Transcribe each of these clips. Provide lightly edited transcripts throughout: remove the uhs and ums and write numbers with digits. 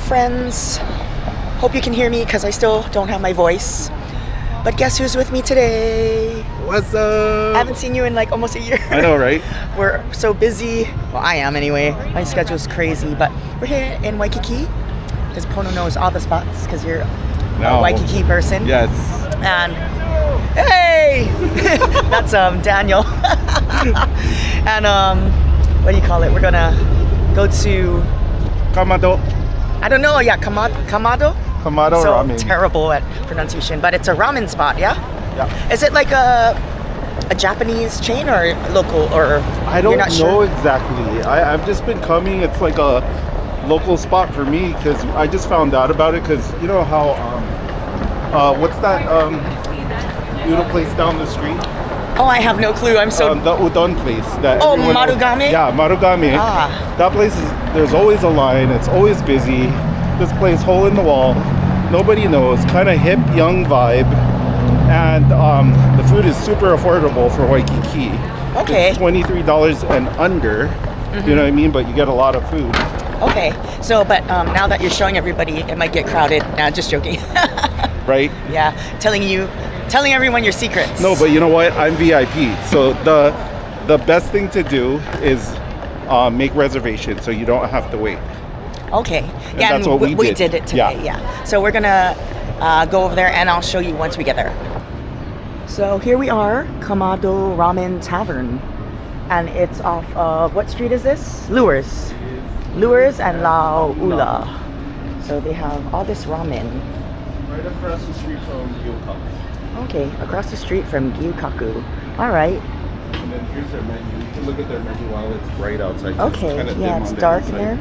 friends. Hope you can hear me because I still don't have my voice. But guess who's with me today? What's up? I haven't seen you in like almost a year. I know, right? We're so busy. Well, I am anyway. My schedule's crazy. But we're here in Waikiki because Pono knows all the spots because you're a Waikiki person. Yes. And hey! That's Daniel. And what do you call it? We're gonna go to Camado. I don't know, yeah, Camado so Ramen. Terrible at pronunciation, but it's a ramen spot, yeah? Yeah. Is it like a Japanese chain or local, or I don't you're not know sure? exactly. I've just been coming. It's like a local spot for me because I just found out about it because you know how what's that noodle place down the street? Oh, I have no clue. I'm so... the udon place. That Oh, everyone Marugame? Yeah, Marugame. Ah. That place there's always a line. It's always busy. This place, hole in the wall. Nobody knows. Kind of hip, young vibe. And the food is super affordable for Waikiki. Okay. It's $23 and under. Mm-hmm. You know what I mean? But you get a lot of food. Okay. So, but now that you're showing everybody, it might get crowded. Nah, just joking. Right? Yeah. Telling everyone your secrets. No, but you know what? I'm VIP. So the best thing to do is make reservations so you don't have to wait. Okay. And Yeah, that's what we did. did it today. Yeah. So we're gonna go over there, and I'll show you once we get there. So here we are, Camado Ramen Tavern, and it's off of what street is this? Lewers and La Ula. So they have all this ramen. Right across the street from Gyukaku. Okay, across the street from Gyukaku. All right. And then here's their menu. You can look at their menu while it's right outside. Okay. It's Yeah, it's dark in there.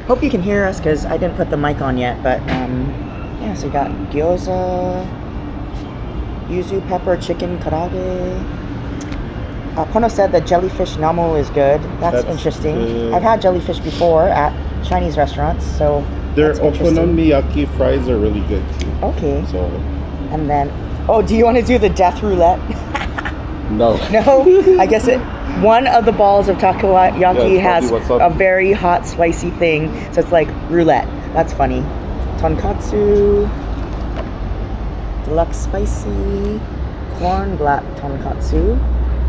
Hope you can hear us because I didn't put the mic on yet, but yeah, so you got gyoza, yuzu pepper, chicken, karaage. Pono said that jellyfish namo is good. That's interesting. good. I've had jellyfish before at Chinese restaurants, so Their that's interesting. okonomiyaki fries are really good too. Okay. So And then, oh, do you want to do the death roulette? no. No? I guess one of the balls of takoyaki Yeah, has what's up. a very hot, spicy thing, so it's like roulette. That's funny. Tonkatsu, deluxe spicy, corn black tonkatsu.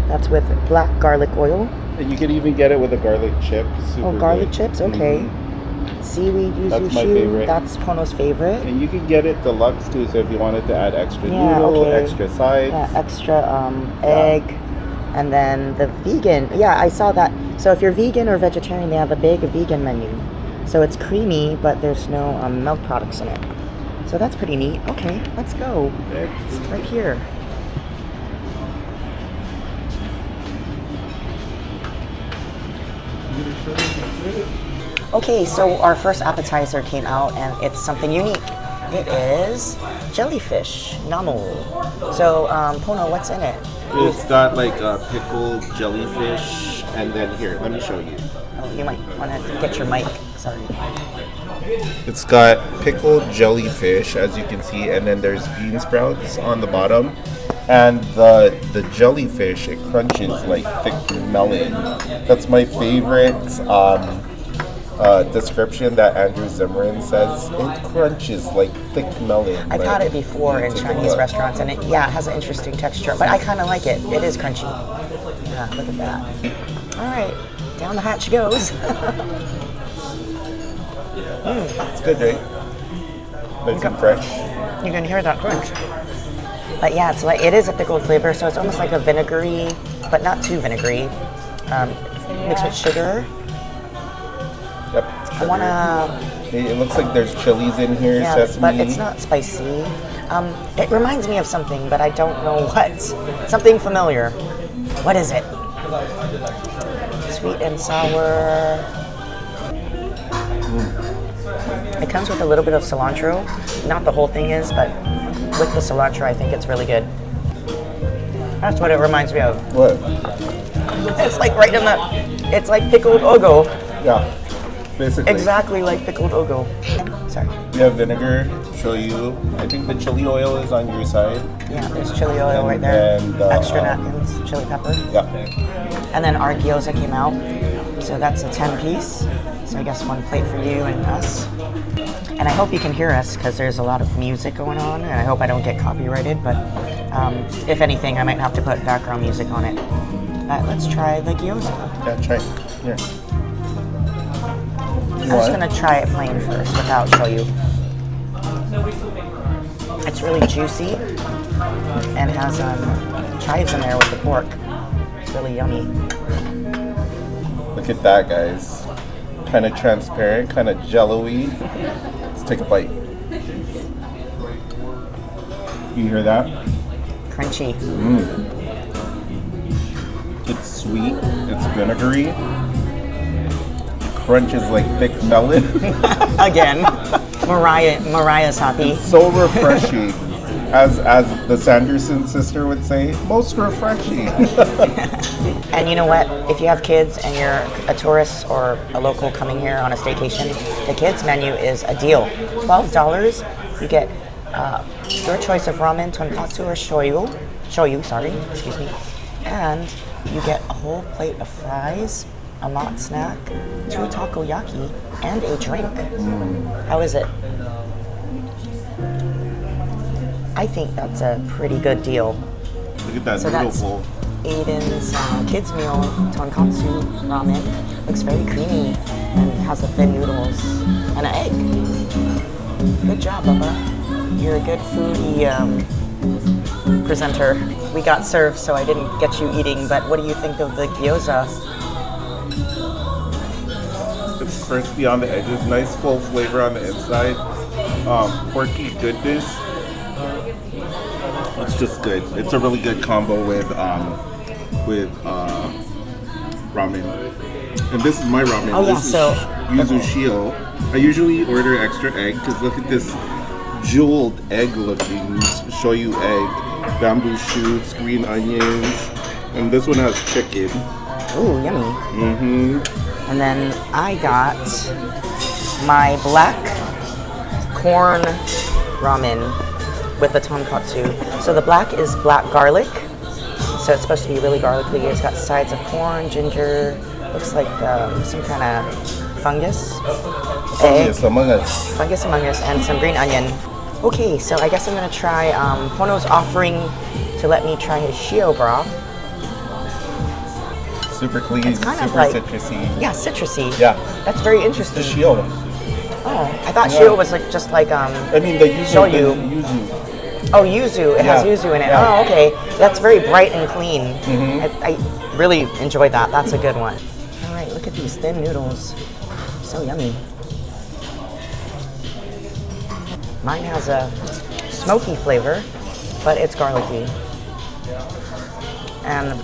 That's with black garlic oil. And you can even get it with a garlic chip. Super Oh, garlic good. chips? Okay. Mhm. Seaweed yuzu That's my shu. favorite. That's Pono's favorite. And you can get it deluxe too, so if you wanted to add extra Yeah, noodle, okay. extra sides. Yeah, extra egg. And then the vegan. Yeah, I saw that. So if you're vegan or vegetarian, they have a big vegan menu. So it's creamy, but there's no milk products in it. So that's pretty neat. Okay, let's go. It's right here. Okay, so our first appetizer came out, and it's something unique. It is jellyfish namo. So, Pono, what's in it? It's got like a pickled jellyfish, and then here, let me show you. Oh, you might want to get your mic. Sorry. It's got pickled jellyfish, as you can see, and then there's bean sprouts on the bottom. And the jellyfish, it crunches like thick melon. That's my favorite description that Andrew Zimmerman says. It crunches like thick melon. I've had it before in Chinese restaurants, and it has an interesting texture, but I kind of like it. It is crunchy. Yeah, look at that. All right, down the hatch goes. It's good, right? Nice and fresh. You can hear that crunch. But yeah, it is a pickled flavor, so it's almost like a vinegary, but not too vinegary. Mixed with sugar. Yep. I wanna. It looks like there's chilies in here, Yeah, sesame. but it's not spicy. It reminds me of something, but I don't know what. Something familiar. What is it? Sweet and sour. It comes with a little bit of cilantro. Not the whole thing is, but with the cilantro, I think it's really good. That's what it reminds me of. What? It's like right in the. It's like pickled ogo. Yeah, basically. Exactly like pickled ogo. Sorry. We have vinegar, show you. I think the chili oil is on your side. Yeah, there's chili oil right there. And, extra napkins, chili pepper. Yeah. And then our gyoza came out. So that's a 10 piece. So I guess one plate for you and us. And I hope you can hear us because there's a lot of music going on, and I hope I don't get copyrighted, but if anything, I might have to put background music on it. Let's try the gyoza. Yeah, try. Here. I'm just gonna try it plain first, but I'll show you. It's really juicy and has chives in there with the pork. It's really yummy. Look at that, guys. Kind of transparent, kind of jello-y. Let's take a bite. You hear that? Crunchy. It's sweet. It's vinegary. Crunches like thick melon. Again, Mariah's happy. It's so refreshing. As the Sanderson sister would say, most refreshing. And you know what? If you have kids and you're a tourist or a local coming here on a staycation, the kids menu is a deal. $12, you get your choice of ramen, tonkatsu, or shoyu, sorry, excuse me. And you get a whole plate of fries, a mott snack, 2 takoyaki, and a drink. How is it? I think that's a pretty good deal. Look at that So noodle that's bowl. Aiden's kids meal tonkatsu ramen. Looks very creamy and has the thin noodles and an egg. Good job, Bubba. You're a good foodie presenter. We got served, so I didn't get you eating, but what do you think of the gyoza? It's crispy on the edges, nice full flavor on the inside. Porky goodness. It's just good. It's a really good combo with ramen. And this is my ramen. Oh, yeah, this so- is yuzu shio. I usually order extra egg because look at this jeweled egg looking shoyu egg, bamboo shoots, green onions, and this one has chicken. Ooh, yummy. Mm-hmm. And then I got my black corn ramen with the tonkatsu. So the black is black garlic. So it's supposed to be really garlicky. It's got sides of corn, ginger, looks like some kind of fungus. Fungus among us. Fungus among us, and some green onion. Okay, so I guess I'm gonna try, Pono's offering to let me try his shio broth. Super clean, It's kind super of like- citrusy. Yeah, citrusy. Yeah. That's very The interesting. shio. Oh, I thought Yeah. shio was like just like I mean, the yuzu. Shoyu. The yuzu. Oh, yuzu. It has Yeah. yuzu in it. Yeah. Oh, okay. That's very bright and clean. Mm-hmm. I really enjoyed that. That's a good one. All right, look at these thin noodles. So yummy. Mine has a smoky flavor, but it's garlicky. And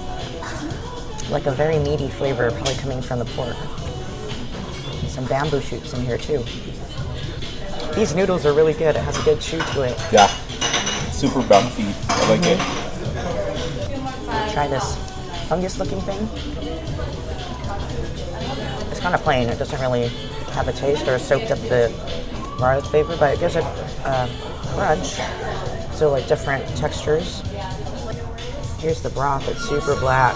like a very meaty flavor, probably coming from the pork. Some bamboo shoots in here too. These noodles are really good. It has a good chew to it. Yeah. Super bouncy. I like it. Try this fungus looking thing. It's kind of plain. It doesn't really have a taste or soaked up the garlic flavor, but it gives it crunch. So like different textures. Here's the broth. It's super black.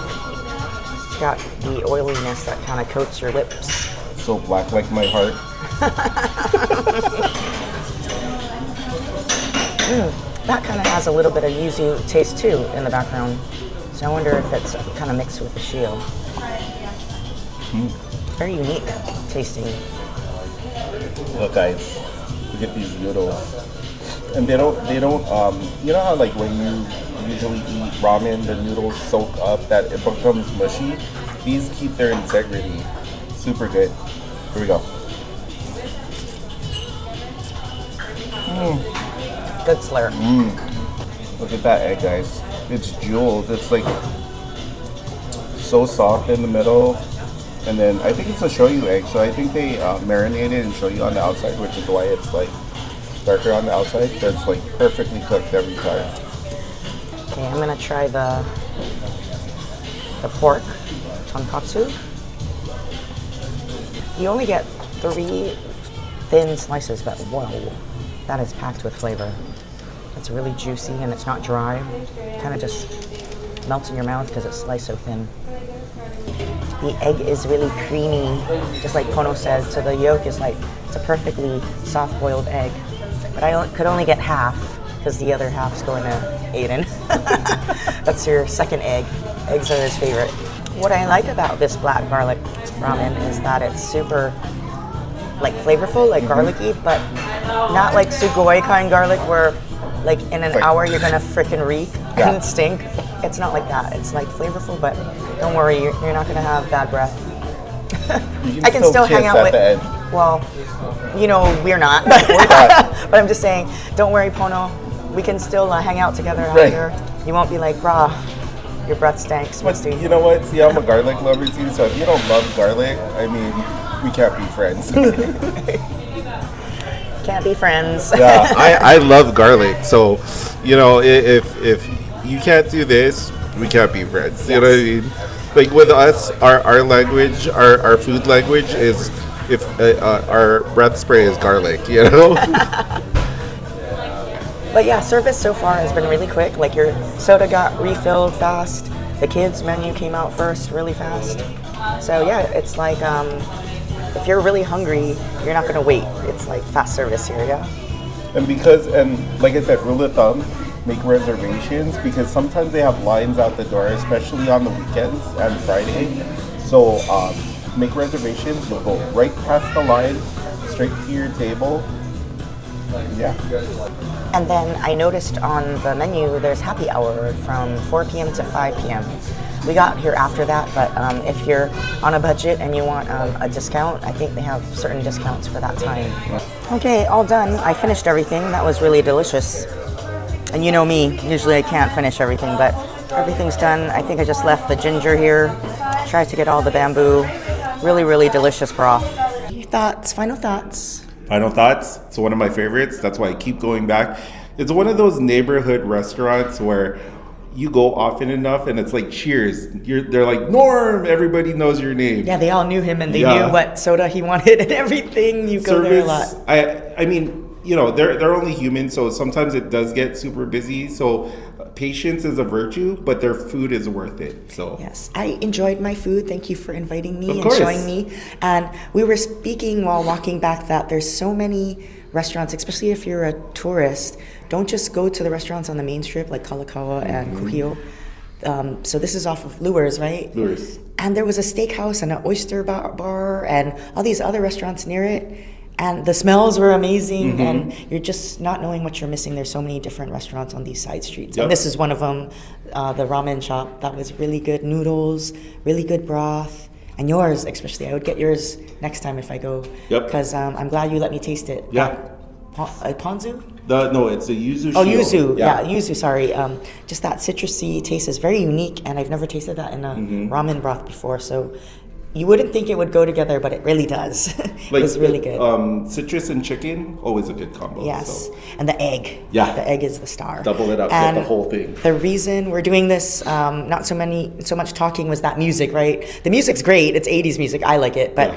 It's got the oiliness that kind of coats your lips. So black like my heart. That kind of has a little bit of yuzu taste too in the background. So I wonder if it's kind of mixed with the shio. Very unique tasting. Look, guys, look at these noodles. And they don't, you know how like when you usually eat ramen, the noodles soak up, that it becomes mushy? These keep their integrity. Super good. Here we go. Good slur. Look at that egg, guys. It's jeweled. It's like so soft in the middle. And then I think it's a shoyu egg, so I think they marinated and shoyu on the outside, which is why it's like darker on the outside. So it's like perfectly cooked every time. Okay, I'm gonna try the pork tonkatsu. You only get 3 thin slices, but whoa, that is packed with flavor. It's really juicy and it's not dry. Kind of just melts in your mouth because it's sliced so thin. The egg is really creamy, just like Pono said. So the yolk is like, it's a perfectly soft-boiled egg. But I could only get half because the other half's going to Aiden. That's your second egg. Eggs are his favorite. What I like about this black garlic ramen is that it's super like flavorful, like garlicky, but not like sugoi kind garlic where like in an hour you're gonna frickin' reek and stink. It's not like that. It's like flavorful, but don't worry, you're not gonna have bad breath. I can still hang out with. Well, you know we're not, but I'm just saying. Don't worry, Pono. We can still hang out together after. You won't be like, brah, your breath stinks. But you know what? See, I'm a garlic lover too. So if you don't love garlic, I mean, we can't be friends. Can't be friends. Yeah, I love garlic. So, you know, if you can't do this, we can't be friends. You know what I mean? Like with us, our language, our food language is if our breath spray is garlic, you know? But yeah, service so far has been really quick. Like your soda got refilled fast. The kids menu came out first really fast. So yeah, it's like if you're really hungry, you're not gonna wait. It's like fast service here, yeah. And like I said, rule of thumb, make reservations because sometimes they have lines out the door, especially on the weekends and Friday. So make reservations. You'll go right past the line, straight to your table. Yeah. And then I noticed on the menu there's happy hour from 4 p.m. to 5 p.m. We got here after that, but if you're on a budget and you want a discount, I think they have certain discounts for that time. Okay, all done. I finished everything. That was really delicious. And you know me, usually I can't finish everything, but everything's done. I think I just left the ginger here. Tried to get all the bamboo. Really, really delicious broth. Thoughts, final thoughts? Final thoughts. It's one of my favorites. That's why I keep going back. It's one of those neighborhood restaurants where you go often enough and it's like cheers. They're like, Norm, everybody knows your name. Yeah, they all knew him and they knew what soda he wanted and everything. You go there a lot. I mean, you know, they're only human, so sometimes it does get super busy. So patience is a virtue, but their food is worth it. So yes, I enjoyed my food. Thank you for inviting me and showing me. And we were speaking while walking back that there's so many restaurants, especially if you're a tourist. Don't just go to the restaurants on the main strip like Kalakaua and Kuhio. So this is off of Lewers, right? Lewers. And there was a steakhouse and an oyster bar and all these other restaurants near it. And the smells were amazing, and you're just not knowing what you're missing. There's so many different restaurants on these side streets. Yep. And this is one of them, the ramen shop. That was really good noodles, really good broth. And yours, especially. I would get yours next time if I go. Yep. Because I'm glad you let me taste it. Yeah. Ponzu? No, it's a yuzu. Oh, yuzu. Yeah, yuzu, sorry. Just that citrusy taste is very unique, and I've never tasted that in a ramen broth before. So you wouldn't think it would go together, but it really does. It was really good. Citrus and chicken, always a good combo. Yes, so. And the egg. Yeah. The egg is the star. Double it up, and get the whole thing. The reason we're doing this, not so much talking, was that music, right? The music's great. It's 80s music. I like it, but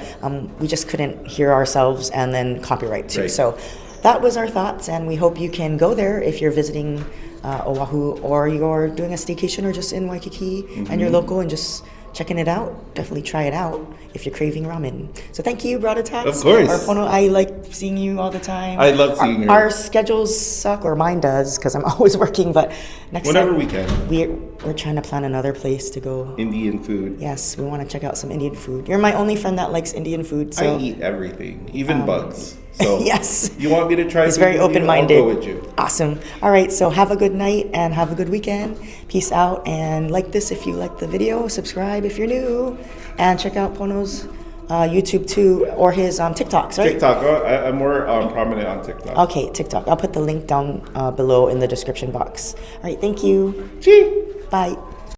we just couldn't hear ourselves and then copyright too. Right. So that was our thoughts, and we hope you can go there if you're visiting Oahu or you're doing a staycation or just in Waikiki and you're local and just checking it out. Definitely try it out if you're craving ramen. So thank you, Braddah Tatz. Of course. Pono, I like seeing you all the time. I love seeing you. Our schedules suck, or mine does, because I'm always working, but whenever we can. We're trying to plan another place to go. Indian food. Yes, we want to check out some Indian food. You're my only friend that likes Indian food. So I eat everything, even bugs. So yes. You want me to try? He's very open-minded. I'll go with you. Awesome. All right, so have a good night and have a good weekend. Peace out, and like this if you like the video. Subscribe if you're new, and check out Pono's YouTube too, or his TikToks, right? TikTok. I'm more prominent on TikTok. Okay, TikTok. I'll put the link down below in the description box. All right, thank you. Gee. Bye.